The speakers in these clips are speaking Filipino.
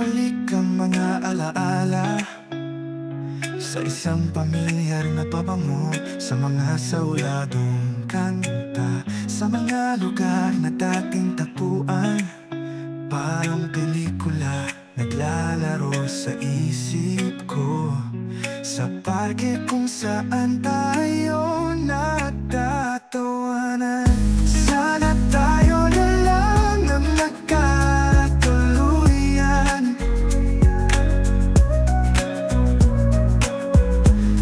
bumabalik ang mga alaala sa isang pamilyar na pabango, sa mga sauladong kanta, sa mga lugar na dating tapuan. Parang pelikula naglalaro sa isip ko, sa parke kung saan tayo nagtatawanan. Sana tayo na lang ang nagkatuluyan.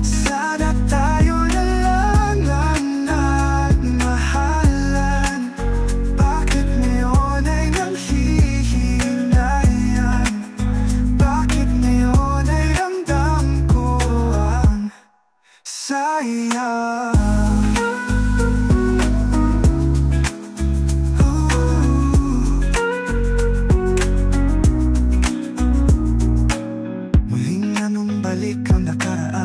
Sana tayo na lang ang nagmahalan. Bakit ngayon ay nanghihinayan? Bakit ngayon ay ramdam ko ang sayang? Muling balik ang nakaraan.